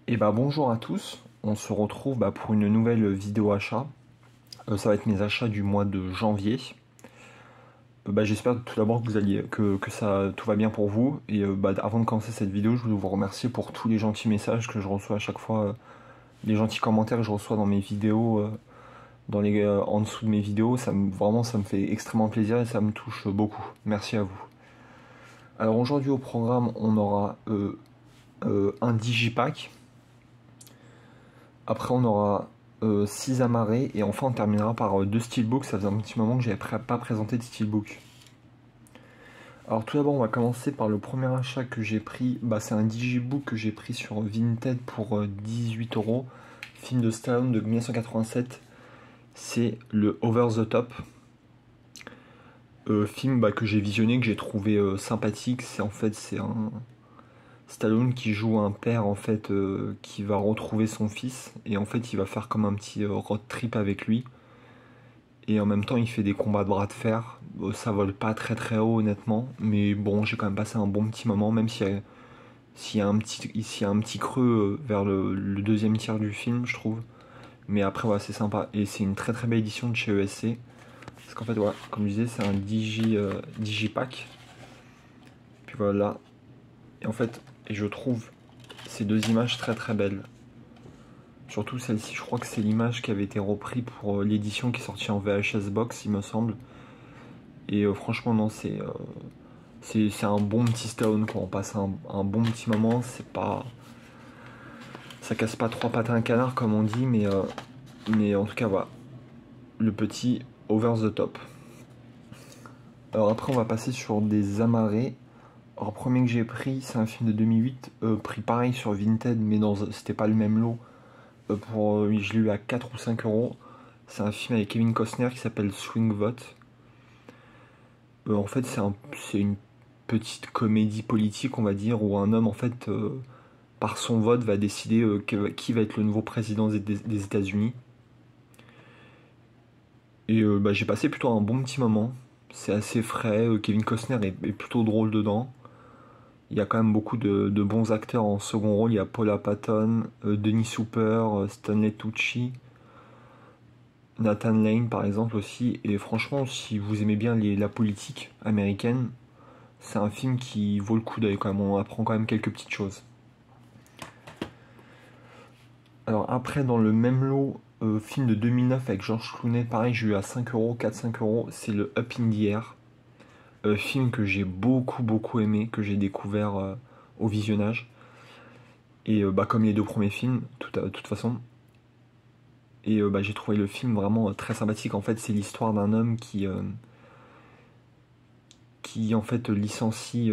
Et bah bonjour à tous, on se retrouve pour une nouvelle vidéo achat. Ça va être mes achats du mois de janvier. J'espère tout d'abord que que ça tout va bien pour vous. Et avant de commencer cette vidéo, je voulais vous remercier pour tous les gentils messages que je reçois à chaque fois, les gentils commentaires que je reçois dans mes vidéos, en dessous de mes vidéos. Vraiment ça me fait extrêmement plaisir et ça me touche beaucoup. Merci à vous. Alors aujourd'hui au programme, on aura un digipack. Après, on aura 6 amarrés et enfin on terminera par 2 steelbooks. Ça faisait un petit moment que j'avais pas présenté de steelbook. Alors tout d'abord, on va commencer par le premier achat que j'ai pris. C'est un digibook que j'ai pris sur Vinted pour 18 euros. Film de Stallone de 1987. C'est le Over the Top. Film que j'ai visionné, que j'ai trouvé sympathique. C'est un Stallone qui joue un père en fait qui va retrouver son fils et en fait il va faire comme un petit road trip avec lui. Et en même temps, il fait des combats de bras de fer. Ça vole pas très très haut, honnêtement. Mais bon, j'ai quand même passé un bon petit moment, même s'il y a un petit creux vers le deuxième tiers du film, je trouve. Mais après, voilà, c'est sympa. Et c'est une très très belle édition de chez ESC. Parce qu'en fait, voilà, comme je disais, c'est un Digipack. Puis voilà. Et en fait, je trouve ces deux images très très belles. Surtout celle-ci, je crois que c'est l'image qui avait été reprise pour l'édition qui est sortie en VHS Box, il me semble. Et franchement, non, c'est un bon petit stone, quoi. On passe un bon petit moment. C'est pas. Ça casse pas trois pattes à un canard, comme on dit, mais en tout cas, voilà. Le petit over the top. Alors après, on va passer sur des amarrés. Alors, le premier que j'ai pris, c'est un film de 2008, pris pareil sur Vinted, mais c'était pas le même lot. Je l'ai eu à 4 ou 5 euros. C'est un film avec Kevin Costner qui s'appelle Swing Vote. En fait, c'est une petite comédie politique, on va dire, où un homme, en fait, par son vote, va décider qui va être le nouveau président des États-Unis. Et j'ai passé plutôt un bon petit moment. C'est assez frais. Kevin Costner est plutôt drôle dedans. Il y a quand même beaucoup de bons acteurs en second rôle. Il y a Paula Patton, Denis Hooper, Stanley Tucci, Nathan Lane par exemple aussi. Et franchement, si vous aimez bien la politique américaine, c'est un film qui vaut le coup d'œil quand même. On apprend quand même quelques petites choses. Alors après, dans le même lot, film de 2009 avec George Clooney, pareil, j'ai eu à 5 euros, 4-5 euros, c'est le Up in the Air. Film que j'ai beaucoup aimé, que j'ai découvert au visionnage. Et comme les deux premiers films, toute façon. Et j'ai trouvé le film vraiment très sympathique. En fait, c'est l'histoire d'un homme qui en fait licencie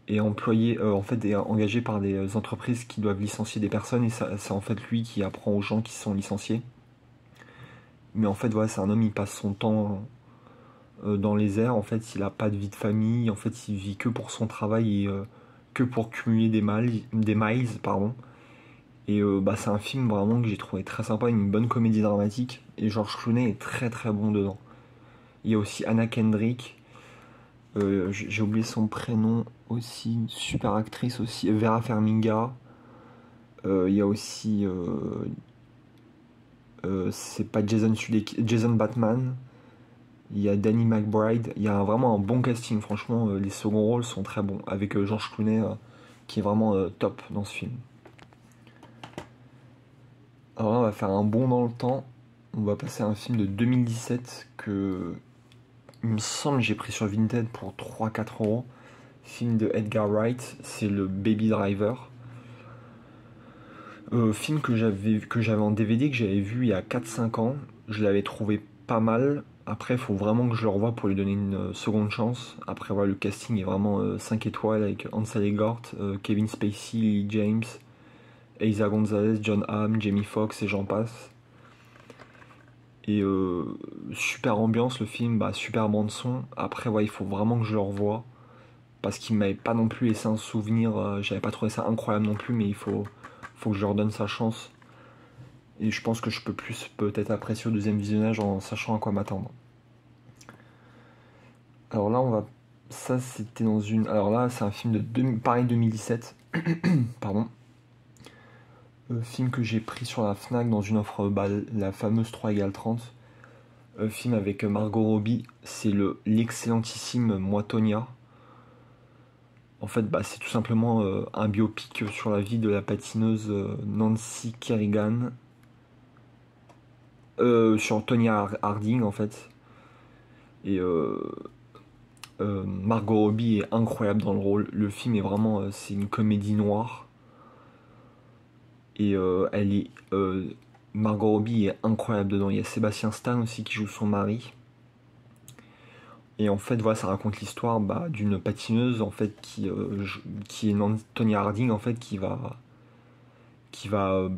est employé, en fait est engagé par des entreprises qui doivent licencier des personnes et c'est en fait lui qui apprend aux gens qui sont licenciés. Mais en fait, voilà, c'est un homme, il passe son temps dans les airs. En fait, il a pas de vie de famille. En fait, il vit que pour son travail et que pour cumuler des miles, pardon. Et c'est un film vraiment que j'ai trouvé très sympa, une bonne comédie dramatique. Et George Clooney est très très bon dedans. Il y a aussi Anna Kendrick. J'ai oublié son prénom aussi, une super actrice aussi, Vera Farmiga. Il y a aussi, c'est pas Jason Sudeikis, Jason Batman. Il y a Danny McBride. Il y a vraiment un bon casting. Franchement, les seconds rôles sont très bons. Avec George Clooney, qui est vraiment top dans ce film. Alors là, on va faire un bond dans le temps. On va passer à un film de 2017 que, il me semble, j'ai pris sur Vinted pour 3-4 euros. Film de Edgar Wright. C'est le Baby Driver. Film que j'avais en DVD, que j'avais vu il y a 4-5 ans. Je l'avais trouvé pas mal. Après, il faut vraiment que je le revoie pour lui donner une seconde chance. Après, voilà, le casting est vraiment 5 étoiles avec Ansel Elgort, Kevin Spacey, Lily James, Eiza Gonzalez, John Hamm, Jamie Foxx et j'en passe. Et super ambiance le film, super bande son. Après, ouais, il faut vraiment que je le revoie. Parce qu'il m'avait pas non plus laissé un souvenir. J'avais pas trouvé ça incroyable non plus, mais faut que je leur donne sa chance. Et je pense que je peux plus peut-être apprécier au deuxième visionnage en sachant à quoi m'attendre. Alors là, on va. Ça, c'était dans une. Alors là, c'est un film de pareil 2017. Pardon. Film que j'ai pris sur la Fnac dans une offre, la fameuse 3 égale 30. Film avec Margot Robbie, c'est l'excellentissime Moi, Tonya. En fait, c'est tout simplement un biopic sur la vie de la patineuse Nancy Kerrigan, sur Tonya Harding en fait. Et Margot Robbie est incroyable dans le rôle. Le film est vraiment, c'est une comédie noire. Et Margot Robbie est incroyable dedans. Il y a Sébastien Stan aussi qui joue son mari. Et en fait, voilà, ça raconte l'histoire d'une patineuse en fait qui est Tonya Harding en fait qui va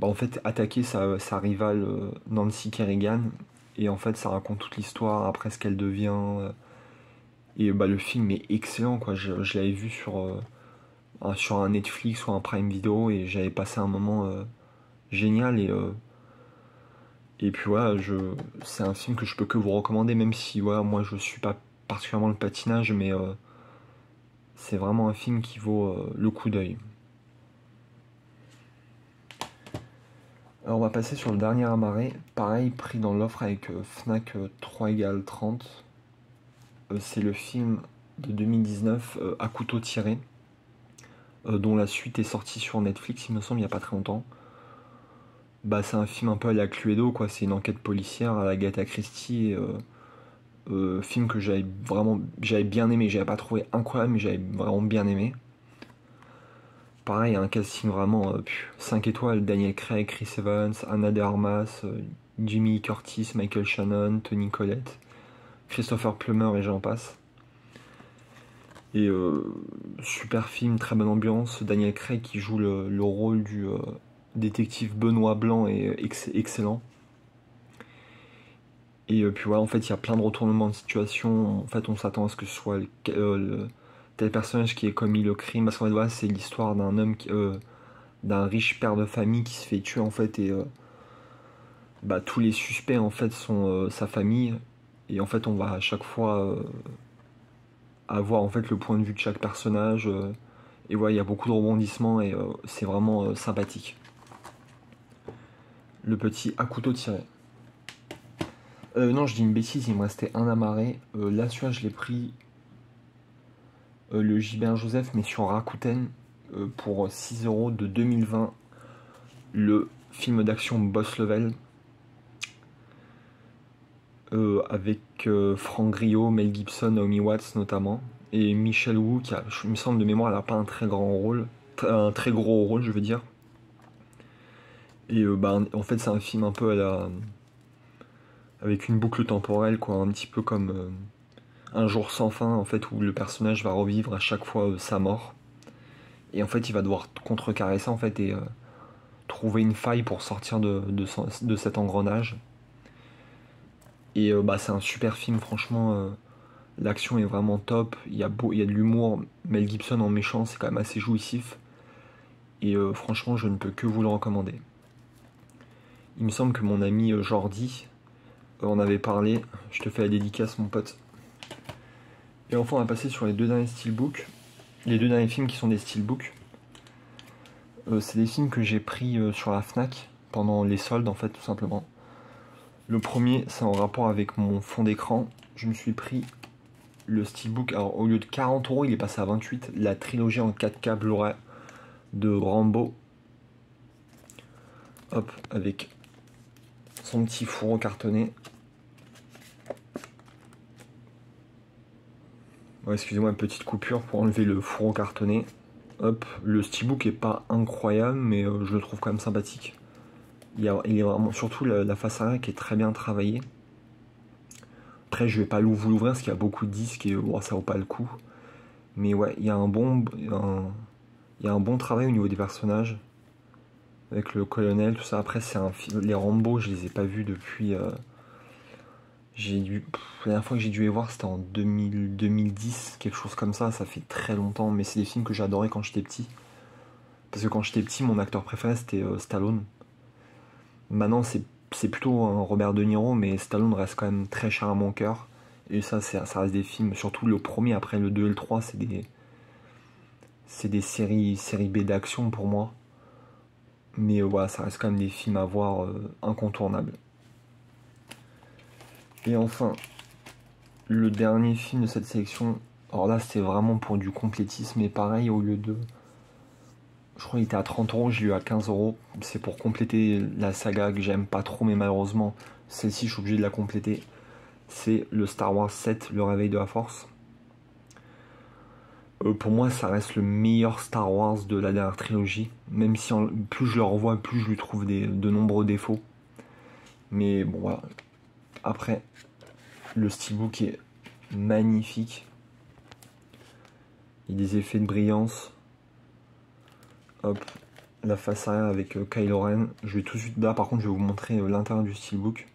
en fait attaquer sa rivale Nancy Kerrigan. Et en fait, ça raconte toute l'histoire après ce qu'elle devient. Et le film est excellent quoi. Je l'avais vu sur un Netflix ou un Prime Video et j'avais passé un moment génial et puis voilà, c'est un film que je peux que vous recommander, même si voilà, moi je suis pas particulièrement le patinage, mais c'est vraiment un film qui vaut le coup d'œil. Alors on va passer sur le dernier amarré, pareil, pris dans l'offre avec Fnac 3 égale 30. C'est le film de 2019, À couteau tiré, dont la suite est sortie sur Netflix, il me semble, il n'y a pas très longtemps. C'est un film un peu à la Cluedo, quoi. C'est une enquête policière à la Agatha Christie. Film que j'avais bien aimé. J'avais pas trouvé incroyable, mais j'avais vraiment bien aimé. Pareil, un casting vraiment 5 étoiles. Daniel Craig, Chris Evans, Anna de Armas, Jimmy Curtis, Michael Shannon, Toni Collette, Christopher Plummer et j'en passe. Et super film, très bonne ambiance. Daniel Craig qui joue le rôle du détective Benoît Blanc est excellent. Et puis voilà, en fait, il y a plein de retournements de situation. En fait, on s'attend à ce que ce soit tel personnage qui ait commis le crime. Parce qu'en fait, voilà, c'est l'histoire d'un homme, d'un riche père de famille qui se fait tuer, en fait. Et tous les suspects, en fait, sont sa famille. Et en fait, on va à chaque fois avoir, en fait, le point de vue de chaque personnage. Et voilà, il y a beaucoup de rebondissements et c'est vraiment sympathique. Le petit À couteau tiré. Non, je dis une bêtise, il me restait un amarré. Là, celui-là, je l'ai pris le Gilbert Joseph, mais sur Rakuten, pour 6 € de 2020. Le film d'action Boss Level. Avec Franck Griot, Mel Gibson, Naomi Watts notamment. Et Michelle Wu, qui a, il me semble de mémoire, elle n'a pas un très grand rôle. Un très gros rôle, je veux dire. Et en fait, c'est un film un peu avec une boucle temporelle, quoi, un petit peu comme Un jour sans fin, en fait, où le personnage va revivre à chaque fois sa mort. Et en fait, il va devoir contrecarrer ça, en fait, et trouver une faille pour sortir de cet engrenage. Et c'est un super film, franchement. L'action est vraiment top. Il y a de l'humour. Mel Gibson en méchant, c'est quand même assez jouissif. Et franchement, je ne peux que vous le recommander. Il me semble que mon ami Jordi en avait parlé. Je te fais la dédicace, mon pote. Et enfin, on va passer sur les deux derniers steelbooks. Les deux derniers films qui sont des steelbooks. C'est des films que j'ai pris sur la Fnac pendant les soldes, en fait, tout simplement. Le premier, c'est en rapport avec mon fond d'écran. Je me suis pris le steelbook. Alors, au lieu de 40 €, il est passé à 28. La trilogie en 4K Blu-ray de Rambo. Hop, avec son petit fourreau cartonné. Ouais, excusez-moi, une petite coupure pour enlever le fourreau cartonné. Hop, le steelbook est pas incroyable, mais je le trouve quand même sympathique. Il est vraiment, surtout la face arrière qui est très bien travaillée. Après, je vais pas vous l'ouvrir parce qu'il y a beaucoup de disques et ça vaut pas le coup. Mais ouais, il y a un bon travail au niveau des personnages. Avec le colonel, tout ça. Après, les Rambo, je les ai pas vus depuis. La dernière fois que j'ai dû les voir, c'était en 2010, quelque chose comme ça. Ça fait très longtemps, mais c'est des films que j'adorais quand j'étais petit. Parce que quand j'étais petit, mon acteur préféré c'était Stallone. Maintenant, c'est plutôt un Robert De Niro, mais Stallone reste quand même très cher à mon cœur. Et ça reste des films, surtout le premier, après le 2 et le 3, c'est des séries B d'action pour moi. Mais voilà, ça reste quand même des films à voir incontournables. Et enfin, le dernier film de cette sélection, alors là c'était vraiment pour du complétisme, mais pareil, au lieu de... Je crois qu'il était à 30 €, je l'ai eu à 15 €. C'est pour compléter la saga que j'aime pas trop, mais malheureusement, celle-ci je suis obligé de la compléter. C'est le Star Wars 7, Le Réveil de la Force. Pour moi, ça reste le meilleur Star Wars de la dernière trilogie. Même si plus je le revois, plus je lui trouve de nombreux défauts. Mais bon, voilà. Après, le steelbook est magnifique. Il y a des effets de brillance. Hop, la face arrière avec Kylo Ren. Je vais tout de suite là, par contre, je vais vous montrer l'intérieur du steelbook.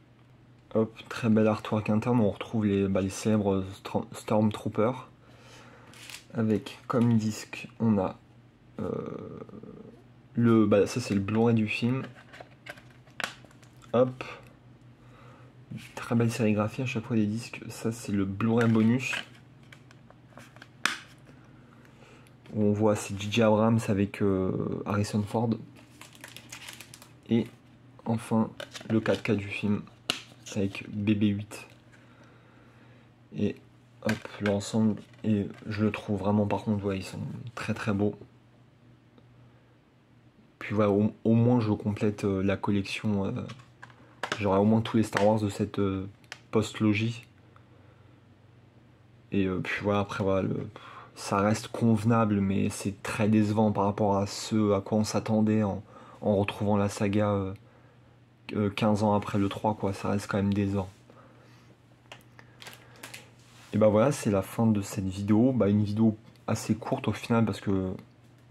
Hop, très bel artwork interne. On retrouve les célèbres Stormtroopers. Avec comme disque, on a ça c'est le Blu-ray du film. Hop, très belle sérigraphie à chaque fois des disques. Ça c'est le Blu-ray bonus. Où on voit c'est J.J. Abrams avec Harrison Ford. Et enfin le 4K du film avec BB-8. Et hop, l'ensemble, et je le trouve vraiment, par contre, ouais, ils sont très très beaux. Puis voilà, au moins je complète la collection. J'aurai au moins tous les Star Wars de cette post-logie. Et puis voilà, après voilà, ça reste convenable, mais c'est très décevant par rapport à ce à quoi on s'attendait en retrouvant la saga 15 ans après le 3, quoi. Ça reste quand même décevant. Et bah voilà, c'est la fin de cette vidéo. Bah, une vidéo assez courte au final parce que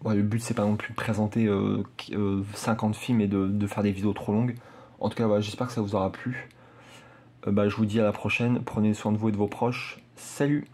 le but c'est pas non plus de présenter 50 films et de faire des vidéos trop longues. En tout cas, voilà, j'espère que ça vous aura plu. Je vous dis à la prochaine. Prenez soin de vous et de vos proches. Salut!